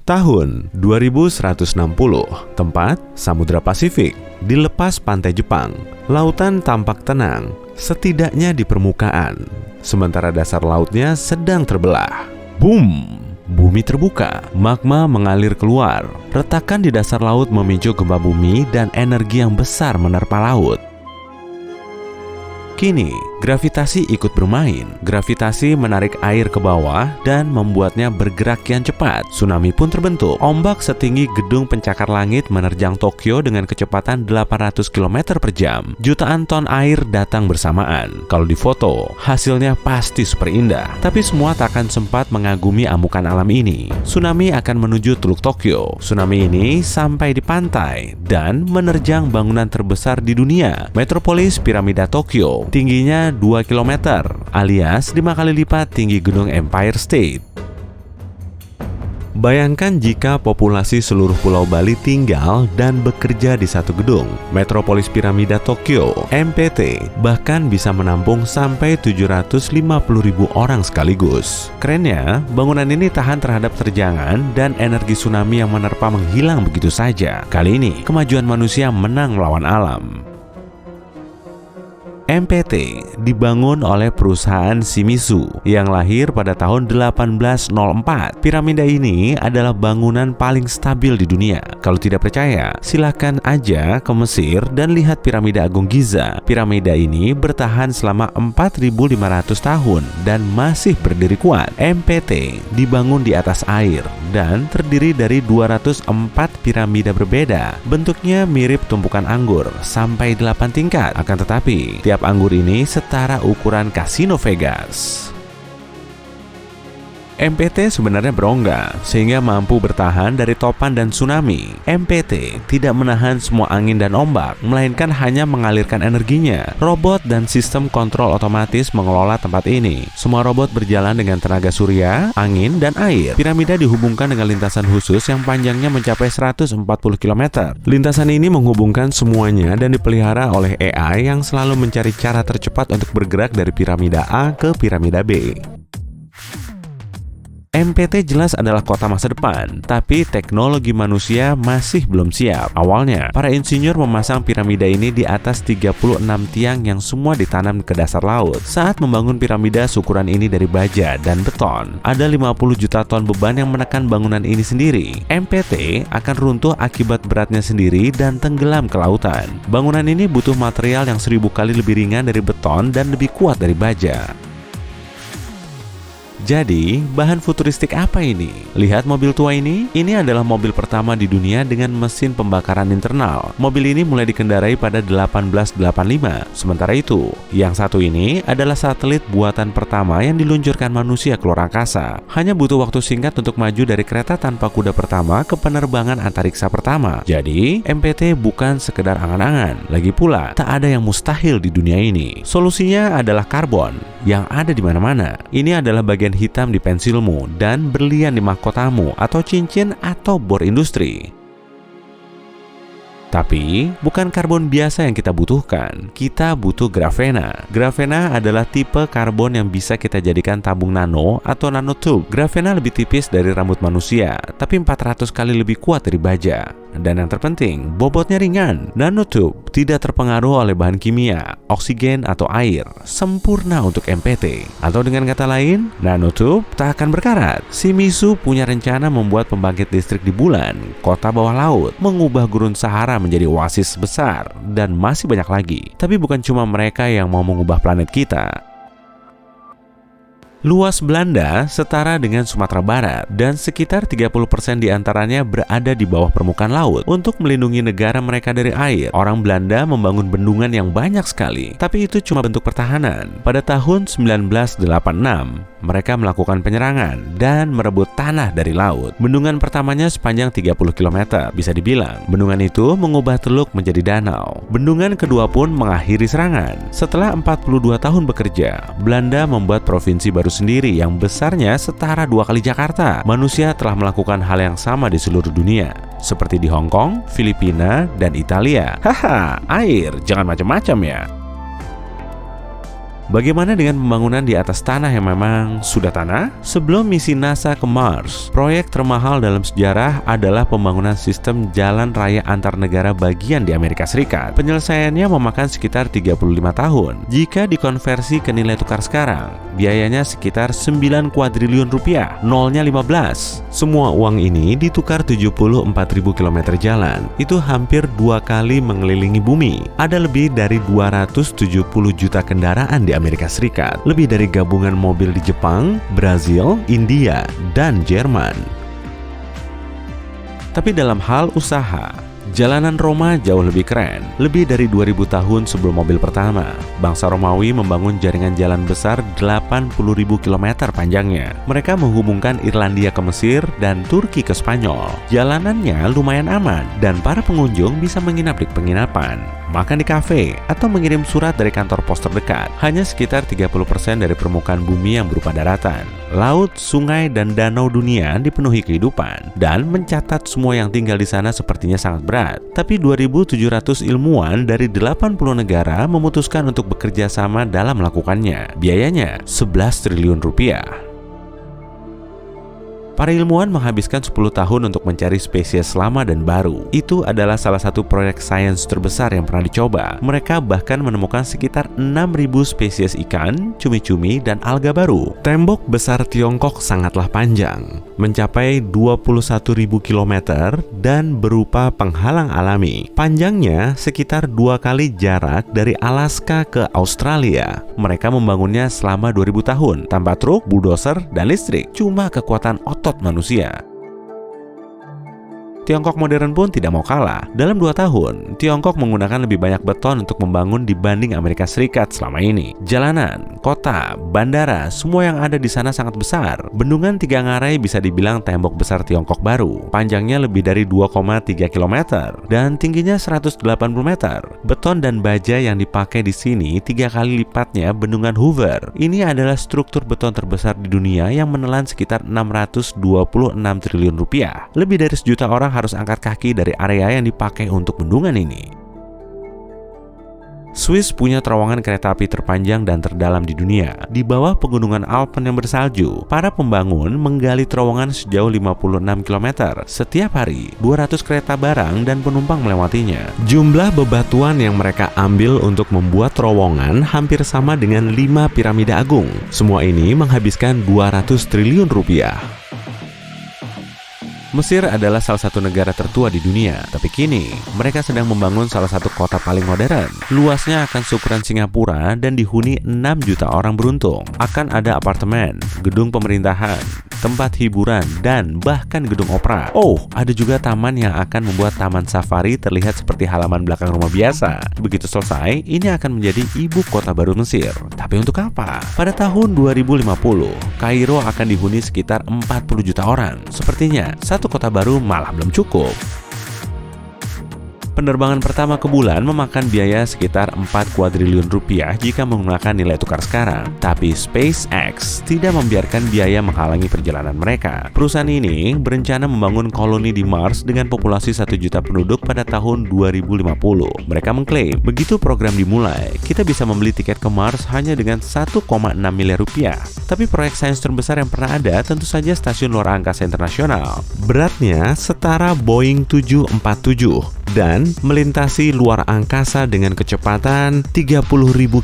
Tahun 2160, tempat Samudra Pasifik, dilepas pantai Jepang. Lautan tampak tenang, setidaknya di permukaan, sementara dasar lautnya sedang terbelah. Boom! Bumi terbuka, magma mengalir keluar. Retakan di dasar laut memicu gempa bumi dan energi yang besar menerpa laut. Kini, gravitasi ikut bermain. Gravitasi menarik air ke bawah dan membuatnya bergerak kian cepat. Tsunami pun terbentuk. Ombak setinggi gedung pencakar langit menerjang Tokyo dengan kecepatan 800 km per jam. Jutaan ton air datang bersamaan. Kalau difoto, hasilnya pasti super indah. Tapi semua tak akan sempat mengagumi amukan alam ini. Tsunami akan menuju Teluk Tokyo. Tsunami ini sampai di pantai dan menerjang bangunan terbesar di dunia, metropolis Piramida Tokyo. Tingginya 2 km, alias 5 kali lipat tinggi gedung Empire State. Bayangkan jika populasi seluruh Pulau Bali tinggal dan bekerja di satu gedung. Metropolis Piramida Tokyo, MPT, bahkan bisa menampung sampai 750.000 orang sekaligus. Kerennya, bangunan ini tahan terhadap terjangan dan energi tsunami yang menerpa menghilang begitu saja. Kali ini, kemajuan manusia menang melawan alam. MPT dibangun oleh perusahaan Shimizu yang lahir pada tahun 1804. Piramida ini adalah bangunan paling stabil di dunia. Kalau tidak percaya, silakan aja ke Mesir dan lihat Piramida Agung Giza. Piramida ini bertahan selama 4.500 tahun dan masih berdiri kuat. MPT dibangun di atas air dan terdiri dari 204 piramida berbeda. Bentuknya mirip tumpukan anggur sampai 8 tingkat. Akan tetapi, tiap anggur ini setara ukuran Kasino Vegas. MPT sebenarnya berongga sehingga mampu bertahan dari topan dan tsunami. MPT tidak menahan semua angin dan ombak, melainkan hanya mengalirkan energinya. Robot dan sistem kontrol otomatis mengelola tempat ini. Semua robot berjalan dengan tenaga surya, angin, dan air. Piramida dihubungkan dengan lintasan khusus yang panjangnya mencapai 140 km. Lintasan ini menghubungkan semuanya dan dipelihara oleh AI yang selalu mencari cara tercepat untuk bergerak dari piramida A ke piramida B. MPT jelas adalah kota masa depan, tapi teknologi manusia masih belum siap. Awalnya, para insinyur memasang piramida ini di atas 36 tiang yang semua ditanam ke dasar laut. Saat membangun piramida seukuran ini dari baja dan beton, ada 50 juta ton beban yang menekan bangunan ini sendiri. MPT akan runtuh akibat beratnya sendiri dan tenggelam ke lautan. Bangunan ini butuh material yang 1000 kali lebih ringan dari beton dan lebih kuat dari baja. Jadi, bahan futuristik apa ini? Lihat mobil tua ini? Ini adalah mobil pertama di dunia dengan mesin pembakaran internal. Mobil ini mulai dikendarai pada 1885. Sementara itu, yang satu ini adalah satelit buatan pertama yang diluncurkan manusia ke luar angkasa. Hanya butuh waktu singkat untuk maju dari kereta tanpa kuda pertama ke penerbangan antariksa pertama. Jadi, MPT bukan sekedar angan-angan. Lagi pula, tak ada yang mustahil di dunia ini. Solusinya adalah karbon yang ada di mana-mana. Ini adalah bagian hitam di pensilmu dan berlian di mahkotamu atau cincin atau bor industri. Tapi, bukan karbon biasa yang kita butuhkan. Kita butuh grafena. Grafena adalah tipe karbon yang bisa kita jadikan tabung nano atau nanotube. Grafena lebih tipis dari rambut manusia, tapi 400 kali lebih kuat dari baja. Dan yang terpenting, bobotnya ringan. Nanotube tidak terpengaruh oleh bahan kimia, oksigen, atau air. Sempurna untuk MPT. Atau dengan kata lain, nanotube tak akan berkarat. Shimizu punya rencana membuat pembangkit listrik di bulan, kota bawah laut, mengubah gurun Sahara menjadi oasis besar, dan masih banyak lagi. Tapi bukan cuma mereka yang mau mengubah planet kita. Luas Belanda setara dengan Sumatera Barat dan sekitar 30% diantaranya berada di bawah permukaan laut. Untuk melindungi negara mereka dari air, orang Belanda membangun bendungan yang banyak sekali. Tapi itu cuma bentuk pertahanan. Pada tahun 1986, mereka melakukan penyerangan dan merebut tanah dari laut. Bendungan pertamanya sepanjang 30 km. Bisa dibilang, bendungan itu mengubah teluk menjadi danau. Bendungan kedua pun mengakhiri serangan. Setelah 42 tahun bekerja, Belanda membuat provinsi baru sendiri yang besarnya setara 2 kali Jakarta. Manusia telah melakukan hal yang sama di seluruh dunia, seperti di Hong Kong, Filipina, dan Italia. Haha, air, jangan macam-macam ya. Bagaimana dengan pembangunan di atas tanah yang memang sudah tanah? Sebelum misi NASA ke Mars, proyek termahal dalam sejarah adalah pembangunan sistem jalan raya antar negara bagian di Amerika Serikat. Penyelesaiannya memakan sekitar 35 tahun. Jika dikonversi ke nilai tukar sekarang, biayanya sekitar 9 kuadriliun rupiah, nolnya 15. Semua uang ini ditukar 74.000 km jalan. Itu hampir 2 kali mengelilingi bumi. Ada lebih dari 270 juta kendaraan di Amerika Serikat, lebih dari gabungan mobil di Jepang, Brazil, India, dan Jerman. Tapi dalam hal usaha, jalanan Roma jauh lebih keren. Lebih dari 2000 tahun sebelum mobil pertama, bangsa Romawi membangun jaringan jalan besar 80.000 km panjangnya. Mereka menghubungkan Irlandia ke Mesir dan Turki ke Spanyol. Jalanannya lumayan aman dan para pengunjung bisa menginap di penginapan, makan di kafe, atau mengirim surat dari kantor pos terdekat. Hanya sekitar 30% dari permukaan bumi yang berupa daratan. Laut, sungai, dan danau dunia dipenuhi kehidupan, dan mencatat semua yang tinggal di sana sepertinya sangat berat. Tapi 2.700 ilmuwan dari 80 negara memutuskan untuk bekerja sama dalam melakukannya. Biayanya 11 triliun rupiah. Para ilmuwan menghabiskan 10 tahun untuk mencari spesies lama dan baru. Itu adalah salah satu proyek sains terbesar yang pernah dicoba. Mereka bahkan menemukan sekitar 6.000 spesies ikan, cumi-cumi, dan alga baru. Tembok besar Tiongkok sangatlah panjang, mencapai 21.000 km dan berupa penghalang alami. Panjangnya sekitar 2 kali jarak dari Alaska ke Australia. Mereka membangunnya selama 2000 tahun, tanpa truk, bulldozer, dan listrik. Cuma kekuatan otot manusia. Tiongkok modern pun tidak mau kalah. Dalam 2 tahun, Tiongkok menggunakan lebih banyak beton untuk membangun dibanding Amerika Serikat selama ini. Jalanan, kota, bandara, semua yang ada di sana sangat besar. Bendungan Tiga Ngarai bisa dibilang tembok besar Tiongkok baru. Panjangnya lebih dari 2,3 km dan tingginya 180 meter. Beton dan baja yang dipakai di sini 3 kali lipatnya bendungan Hoover. Ini adalah struktur beton terbesar di dunia yang menelan sekitar 626 triliun rupiah. Lebih dari 1 juta orang harus angkat kaki dari area yang dipakai untuk bendungan ini. Swiss punya terowongan kereta api terpanjang dan terdalam di dunia. Di bawah pegunungan Alpen yang bersalju, para pembangun menggali terowongan sejauh 56 km. Setiap hari, 200 kereta barang dan penumpang melewatinya. Jumlah bebatuan yang mereka ambil untuk membuat terowongan hampir sama dengan 5 piramida agung. Semua ini menghabiskan 200 triliun rupiah. Mesir adalah salah satu negara tertua di dunia, tapi kini mereka sedang membangun salah satu kota paling modern. Luasnya akan seukuran Singapura dan dihuni 6 juta orang beruntung. Akan ada apartemen, gedung pemerintahan, tempat hiburan, dan bahkan gedung opera. Oh, ada juga taman yang akan membuat taman safari terlihat seperti halaman belakang rumah biasa. Begitu selesai, ini akan menjadi ibu kota baru Mesir. Tapi untuk apa? Pada tahun 2050, Kairo akan dihuni sekitar 40 juta orang. Sepertinya, satu kota baru malah belum cukup. Penerbangan pertama ke bulan memakan biaya sekitar 4 kuadriliun rupiah jika menggunakan nilai tukar sekarang. Tapi SpaceX tidak membiarkan biaya menghalangi perjalanan mereka. Perusahaan ini berencana membangun koloni di Mars dengan populasi 1 juta penduduk pada tahun 2050. Mereka mengklaim, begitu program dimulai, kita bisa membeli tiket ke Mars hanya dengan 1,6 miliar rupiah. Tapi proyek sains terbesar yang pernah ada tentu saja Stasiun Luar Angkasa Internasional. Beratnya setara Boeing 747 dan melintasi luar angkasa dengan kecepatan 30.000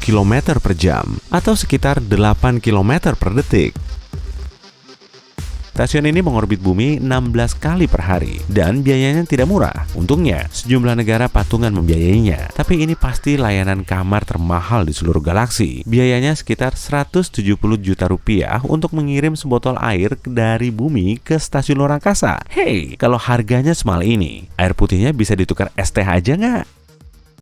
km per jam atau sekitar 8 km per detik. Stasiun ini mengorbit bumi 16 kali per hari dan biayanya tidak murah. Untungnya, sejumlah negara patungan membiayainya. Tapi ini pasti layanan kamar termahal di seluruh galaksi. Biayanya sekitar 170 juta rupiah untuk mengirim sebotol air dari bumi ke stasiun luar angkasa. Hey, kalau harganya semahal ini, air putihnya bisa ditukar es teh aja nggak?